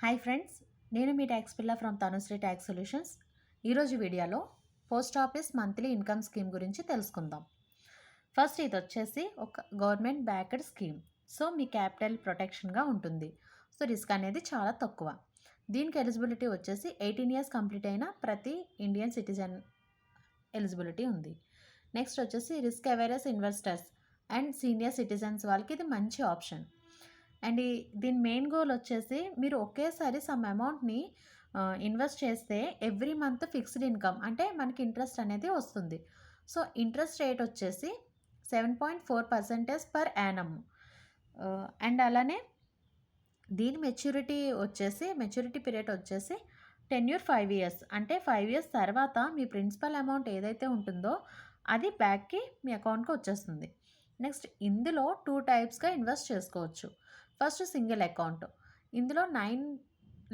Hi friends, నేను మీ tax పిల్ల from Tanushree tax solutions. ఈరోజు వీడియోలో post office monthly income scheme గురించి తెలుసుకుందాం. ఫస్ట్ ఇది వచ్చేసి ఒక గవర్నమెంట్ బ్యాక్డ్ స్కీమ్. సో మీ క్యాపిటల్ ప్రొటెక్షన్గా ఉంటుంది. సో రిస్క్ అనేది చాలా తక్కువ. దీనికి ఎలిజిబిలిటీ వచ్చేసి 18 ఇయర్స్ కంప్లీట్ అయిన ప్రతి ఇండియన్ సిటిజన్ ఎలిజిబిలిటీ ఉంది. నెక్స్ట్ వచ్చేసి risk averse investors and senior citizens వాళ్ళకి ఇది మంచి ఆప్షన్. అండ్ దీని మెయిన్ గోల్ వచ్చేసి మీరు ఒకేసారి సమ్ అమౌంట్ని ఇన్వెస్ట్ చేస్తే ఎవ్రీ మంత్ ఫిక్స్డ్ ఇన్కమ్ అంటే మనకి ఇంట్రెస్ట్ అనేది వస్తుంది. సో ఇంట్రెస్ట్ రేట్ వచ్చేసి 7.4% పర్ యానమ్. అండ్ అలానే దీని మెచ్యూరిటీ పీరియడ్ వచ్చేసి టెన్యూర్ 5 ఇయర్స్. అంటే 5 ఇయర్స్ తర్వాత మీ ప్రిన్సిపల్ అమౌంట్ ఏదైతే ఉంటుందో అది బ్యాక్కి మీ అకౌంట్కి వచ్చేస్తుంది. నెక్స్ట్ ఇందులో 2 టైప్స్గా ఇన్వెస్ట్ చేసుకోవచ్చు. First single account. ఇందులో 9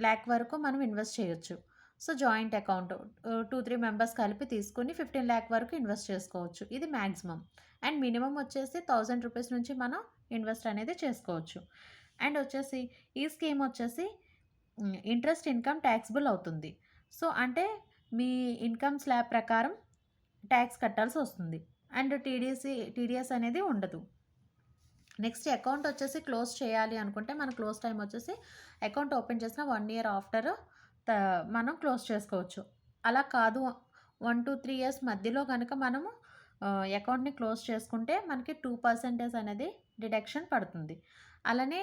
lakh వరకు మనం ఇన్వెస్ట్ చేయొచ్చు. సో జాయింట్ అకౌంట్ 2-3 మెంబర్స్ కలిపి తీసుకుని 15 lakh వరకు ఇన్వెస్ట్ చేసుకోవచ్చు. ఇది మ్యాక్సిమం. అండ్ మినిమం వచ్చేసి 1000 రూపీస్ నుంచి మనం ఇన్వెస్ట్ అనేది చేసుకోవచ్చు. అండ్ వచ్చేసి ఈ స్కీమ్ వచ్చేసి ఇంట్రెస్ట్ ఇన్కమ్ ట్యాక్సిబుల్ అవుతుంది. సో అంటే మీ ఇన్కమ్ స్లాబ్ ప్రకారం ట్యాక్స్ కట్టాల్సి వస్తుంది. అండ్ టీడీఎస్ అనేది ఉండదు. నెక్స్ట్ అకౌంట్ వచ్చేసి క్లోజ్ చేయాలి అనుకుంటే మన క్లోజ్ టైం వచ్చేసి అకౌంట్ ఓపెన్ చేసిన 1 year ఆఫ్టర్ మనం క్లోజ్ చేసుకోవచ్చు. అలా కాదు 1-3 years మధ్యలో కనుక మనము అకౌంట్ని క్లోజ్ చేసుకుంటే మనకి 2% అనేది డిడక్షన్ పడుతుంది. అలానే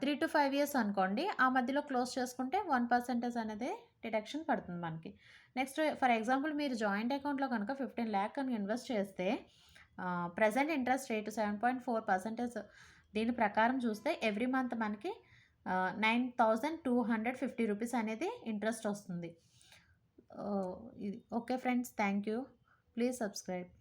3-5 years అనుకోండి, ఆ మధ్యలో క్లోజ్ చేసుకుంటే 1% అనేది డిడక్షన్ పడుతుంది మనకి. నెక్స్ట్ ఫర్ ఎగ్జాంపుల్ మీరు జాయింట్ అకౌంట్లో కనుక 15 lakh కనుక ఇన్వెస్ట్ చేస్తే ప్రెజెంట్ ఇంట్రెస్ట్ రేటు 7.4%. దీని ప్రకారం చూస్తే ఎవ్రీ మంత్ మనకి 9,250 రూపీస్ అనేది ఇంట్రెస్ట్ వస్తుంది. ఇది okay friends, thank you. Please subscribe.